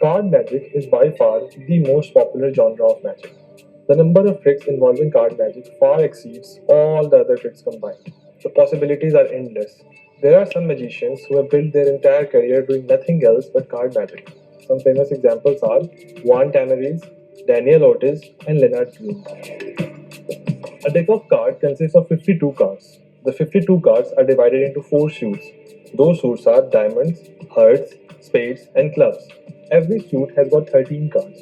Card magic is by far the most popular genre of magic. The number of tricks involving card magic far exceeds all the other tricks combined. The possibilities are endless. There are some magicians who have built their entire career doing nothing else but card magic. Some famous examples are Juan Tamariz, Daniel Ortiz, and Leonard Green. A deck of cards consists of 52 cards. The 52 cards are divided into 4 suits. Those suits are diamonds, hearts, spades, and clubs. Every suit has got 13 cards.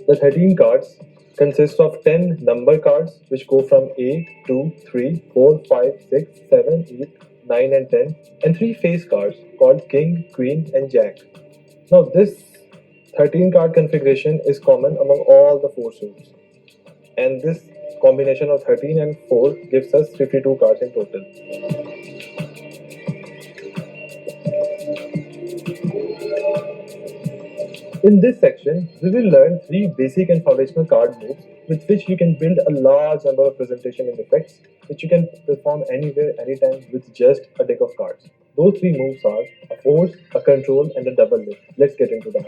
The 13 cards consist of 10 number cards which go from A, 2, 3, 4, 5, 6, 7, 8, 9, and 10, and 3 face cards called King, Queen, and Jack. Now, this 13 card configuration is common among all the 4 suits, and this combination of 13 and 4 gives us 52 cards in total. In this section, we will learn 3 basic and foundational card moves with which you can build a large number of presentation and effects which you can perform anywhere, anytime with just a deck of cards. Those 3 moves are a force, a control, and a double lift. Let's get into that.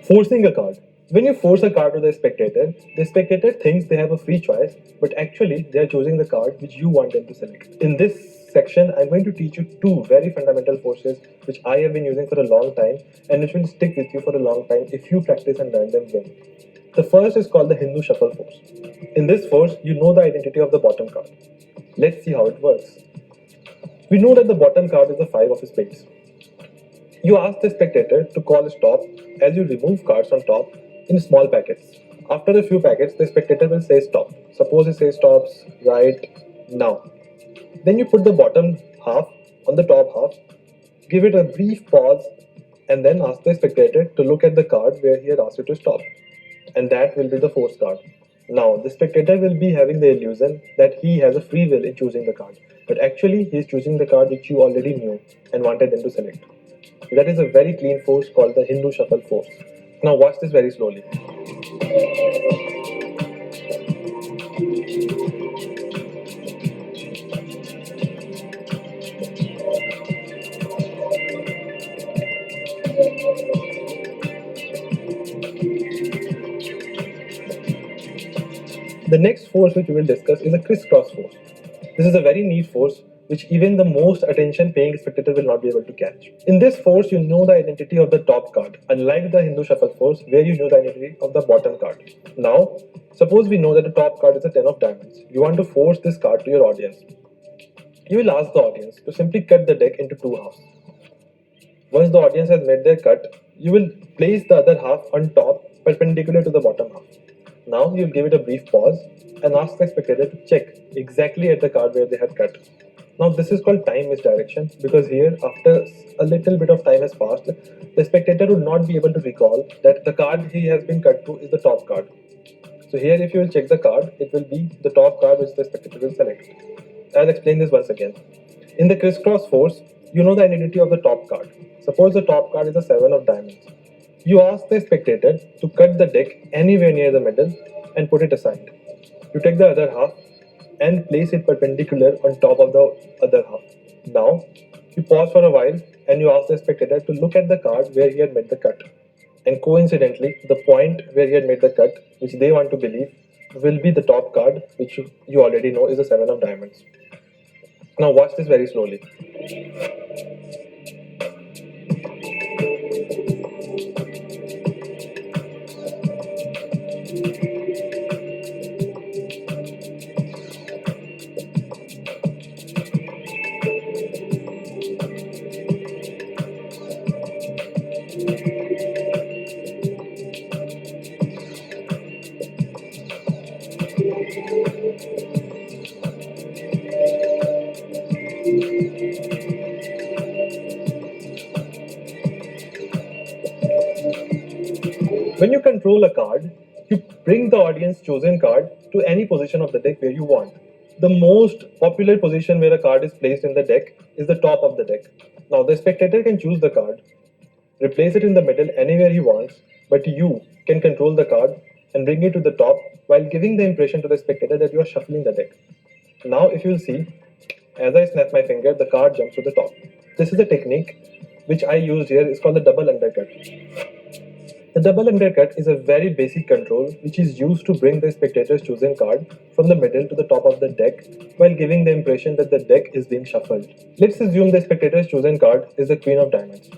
Forcing a card. When you force a card to the spectator thinks they have a free choice, but actually they are choosing the card which you want them to select. In this section, I'm going to teach you 2 very fundamental forces which I have been using for a long time and which will stick with you for a long time if you practice and learn them well. The first is called the Hindu Shuffle Force. In this force, you know the identity of the bottom card. Let's see how it works. We know that the bottom card is the 5 of spades. You ask the spectator to call a stop as you remove cards on top in small packets. After a few packets, the spectator will say stop. Suppose he says stops right now. Then you put the bottom half on the top half, give it a brief pause, and then ask the spectator to look at the card where he had asked you to stop. And that will be the force card. Now, the spectator will be having the illusion that he has a free will in choosing the card, but actually he is choosing the card which you already knew and wanted them to select. That is a very clean force called the Hindu Shuffle Force. Now watch this very slowly. The next force which we will discuss is a crisscross force. This is a very neat force which even the most attention paying spectator will not be able to catch. In this force, you know the identity of the top card, unlike the Hindu Shuffle Force where you know the identity of the bottom card. Now, suppose we know that the top card is a 10 of diamonds. You want to force this card to your audience. You will ask the audience to simply cut the deck into 2 halves. Once the audience has made their cut, you will place the other half on top perpendicular to the bottom half. Now you'll give it a brief pause and ask the spectator to check exactly at the card where they had cut. Now this is called time misdirection because here after a little bit of time has passed, the spectator would not be able to recall that the card he has been cut to is the top card. So here if you will check the card, it will be the top card which the spectator will select. I'll explain this once again. In the crisscross force, you know the identity of the top card. Suppose the top card is a 7 of diamonds. You ask the spectator to cut the deck anywhere near the middle and put it aside. You take the other half and place it perpendicular on top of the other half. Now, you pause for a while and you ask the spectator to look at the card where he had made the cut. And coincidentally, the point where he had made the cut, which they want to believe, will be the top card, which you already know is a 7 of diamonds. Now watch this very slowly. When you control a card, you bring the audience chosen card to any position of the deck where you want. The most popular position where a card is placed in the deck is the top of the deck. Now the spectator can choose the card, replace it in the middle anywhere he wants, but you can control the card and bring it to the top while giving the impression to the spectator that you are shuffling the deck. Now if you'll see, as I snap my finger, the card jumps to the top. This is a technique which I used here. It's called the double undercut. The double undercut is a very basic control which is used to bring the spectator's chosen card from the middle to the top of the deck while giving the impression that the deck is being shuffled. Let's assume the spectator's chosen card is the Queen of Diamonds.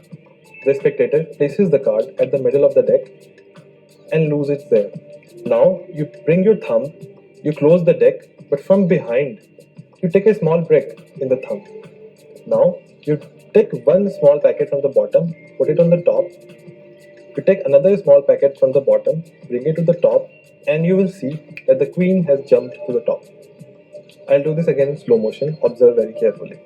The spectator places the card at the middle of the deck and loses it there. Now you bring your thumb, you close the deck, but from behind you take a small brick in the thumb. Now you take one small packet from the bottom, put it on the top. You take another small packet from the bottom, bring it to the top, and you will see that the queen has jumped to the top. I'll do this again in slow motion. Observe very carefully.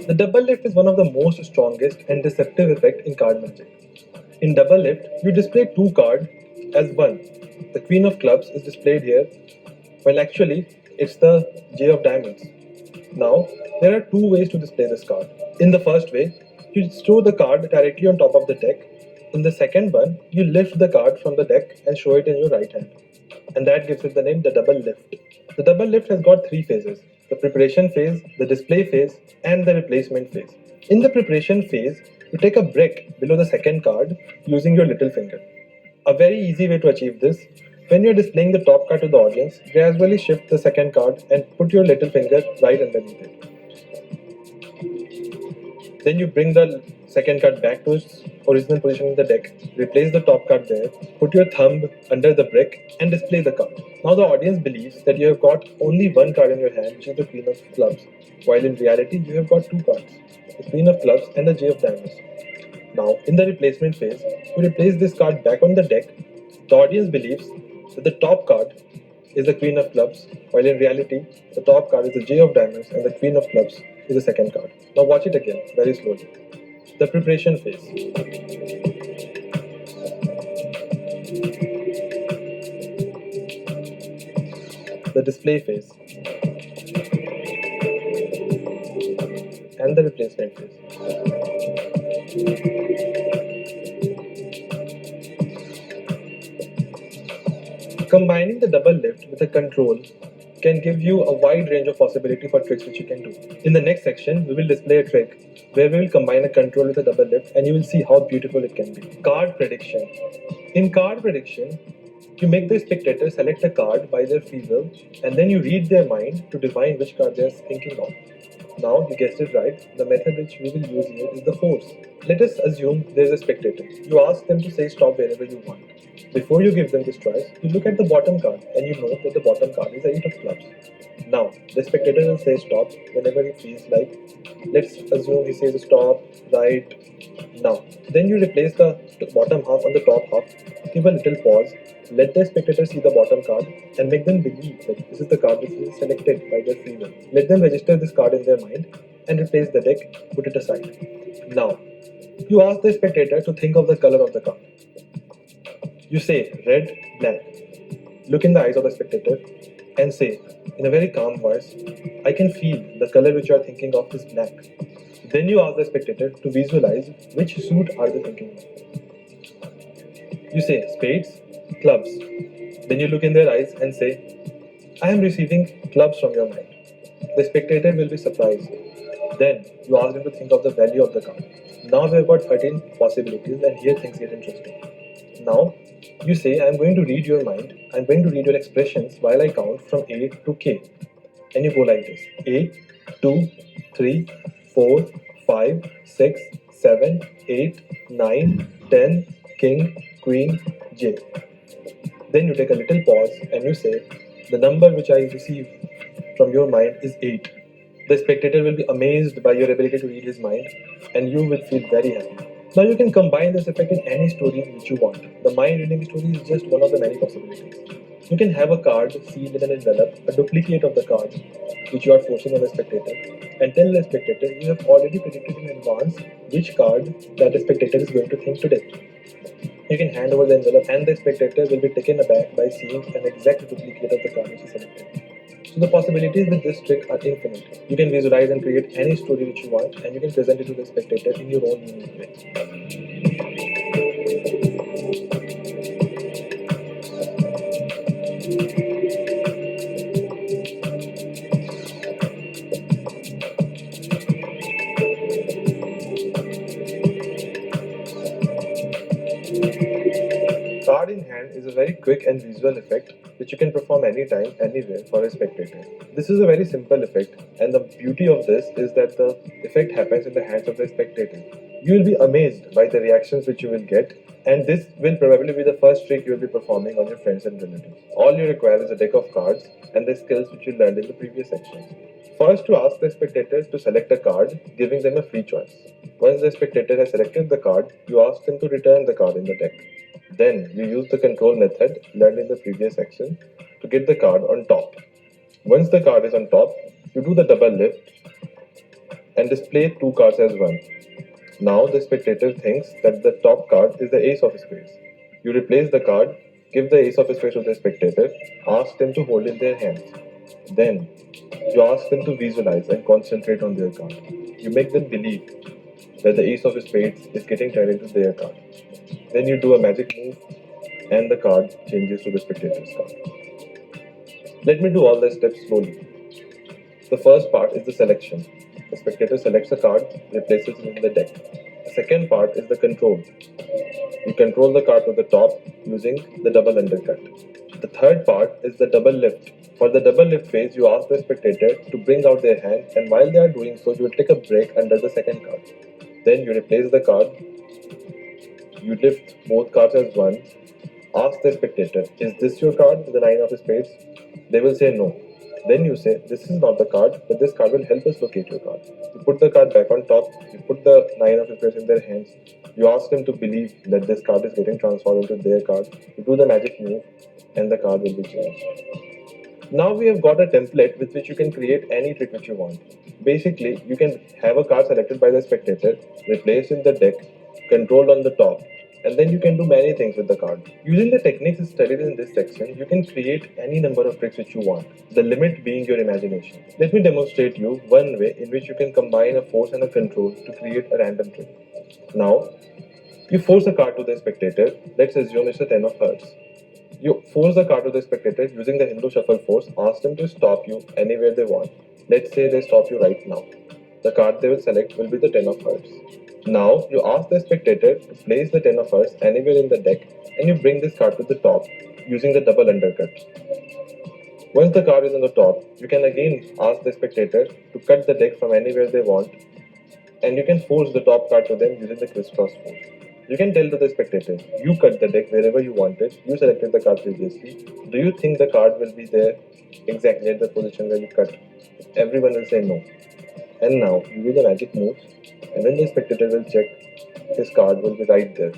The double lift is one of the most strongest and deceptive effect in card magic. In double lift, you display two cards as one. The Queen of Clubs is displayed here, while actually it's the J of Diamonds. Now, there are two ways to display this card. In the first way, you store the card directly on top of the deck. In the second one, you lift the card from the deck and show it in your right hand. And that gives it the name the double lift. The double lift has got three phases: the preparation phase, the display phase, and the replacement phase. In the preparation phase, you take a brick below the second card using your little finger. A very easy way to achieve this: when you're displaying the top card to the audience, gradually shift the second card and put your little finger right underneath it. Then you bring the second card back to its original position in the deck, replace the top card there, put your thumb under the brick and display the card. Now the audience believes that you have got only one card in your hand, which is the Queen of Clubs, while in reality you have got two cards, the Queen of Clubs and the J of Diamonds. Now in the replacement phase, you replace this card back on the deck. The audience believes that the top card is the Queen of Clubs, while in reality the top card is the J of Diamonds and the Queen of Clubs is the second card. Now watch it again, very slowly. The preparation phase. The display phase. And the replacement phase. Combining the double lift with a control can give you a wide range of possibility for tricks which you can do. In the next section, we will display a trick where we will combine a control with a double lift and you will see how beautiful it can be. Card prediction. In card prediction, you make the spectator select a card by their free will and then you read their mind to divine which card they are thinking of. Now, you guessed it right, the method which we will use here is the force. Let us assume there is a spectator. You ask them to say stop wherever you want. Before you give them this choice, you look at the bottom card and you know that the bottom card is the 8 of clubs. Now, the spectator will say stop whenever he feels like. Let's assume he says stop, right, now. Then you replace the bottom half on the top half, give a little pause, let the spectator see the bottom card and make them believe that this is the card which is selected by their free will. Let them register this card in their mind and replace the deck, put it aside. Now, you ask the spectator to think of the color of the card. You say red, black. Look in the eyes of the spectator and say in a very calm voice, I can feel the color which you are thinking of is black. Then you ask the spectator to visualize which suit are they thinking of. You say spades, clubs. Then you look in their eyes and say, I am receiving clubs from your mind. The spectator will be surprised. Then you ask them to think of the value of the card. Now we have got 13 possibilities and here things get interesting. Now you say, I am going to read your mind, I am going to read your expressions while I count from A to K. And you go like this: A, 2, 3, 4, 5, 6, 7, 8, 9, 10, King, Queen, J. Then you take a little pause and you say, the number which I receive from your mind is 8. The spectator will be amazed by your ability to read his mind and you will feel very happy. Now you can combine this effect in any story which you want. The mind reading story is just one of the many possibilities. You can have a card sealed in an envelope, a duplicate of the card which you are forcing on the spectator, and tell the spectator you have already predicted in advance which card that the spectator is going to think today. You can hand over the envelope and the spectator will be taken aback by seeing an exact duplicate of the card which is selected. So the possibilities with this trick are infinite. You can visualize and create any story which you want, and you can present it to the spectator in your own unique way. Card in hand is a very quick and visual effect which you can perform anytime, anywhere for a spectator. This is a very simple effect, and the beauty of this is that the effect happens in the hands of the spectator. You will be amazed by the reactions which you will get, and this will probably be the first trick you will be performing on your friends and relatives. All you require is a deck of cards and the skills which you learned in the previous sections. First, to ask the spectator to select a card, giving them a free choice. Once the spectator has selected the card, you ask them to return the card in the deck. Then you use the control method learned in the previous section to get the card on top. Once the card is on top, you do the double lift and display two cards as one. Now the spectator thinks that the top card is the ace of spades. You replace the card, give the ace of spades to the spectator, ask them to hold in their hands. Then you ask them to visualize and concentrate on their card. You make them believe that the ace of spades is getting turned into their card. Then you do a magic move and the card changes to the spectator's card. Let me do all the steps slowly. The first part is the selection. The spectator selects a card, replaces it in the deck. The second part is the control. You control the card to the top using the double undercut. The third part is the double lift. For the double lift phase, you ask the spectator to bring out their hand, and while they are doing so, you will take a break under the second card. Then you replace the card. You lift both cards as one. Ask the spectator, is this your card, the nine of spades? They will say no. Then you say, this is not the card, but this card will help us locate your card. You put the card back on top, you put the nine of spades in their hands, you ask them to believe that this card is getting transformed into their card, you do the magic move, and the card will be changed. Now we have got a template with which you can create any trick which you want. Basically, you can have a card selected by the spectator, replaced in the deck, controlled on the top, and then you can do many things with the card. Using the techniques studied in this section, you can create any number of tricks which you want, the limit being your imagination. Let me demonstrate you one way in which you can combine a force and a control to create a random trick. Now, you force a card to the spectator, let's assume it's a 10 of hearts. You force the card to the spectator using the Hindu shuffle force, ask them to stop you anywhere they want. Let's say they stop you right now. The card they will select will be the 10 of hearts. Now, you ask the spectator to place the 10 of hearts anywhere in the deck and you bring this card to the top using the double undercut. Once the card is on the top, you can again ask the spectator to cut the deck from anywhere they want and you can force the top card to them using the crisscross force. You can tell to the spectator, you cut the deck wherever you wanted, you selected the card previously. Do you think the card will be there exactly at the position where you cut? Everyone will say no. And now you do the magic moves, and when the spectator will check, his card will be right there.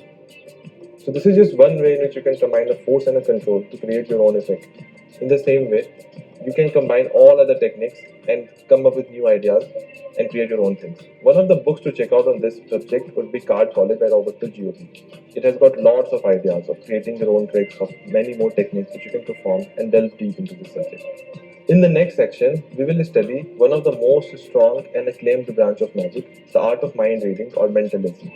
So this is just one way in which you can combine a force and a control to create your own effect. In the same way, you can combine all other techniques and come up with new ideas and create your own things. One of the books to check out on this subject would be Card College by Robert Giobbi. It has got lots of ideas of creating your own tricks, of many more techniques which you can perform and delve deep into this subject. In the next section, we will study one of the most strong and acclaimed branch of magic, the art of mind reading or mentalism.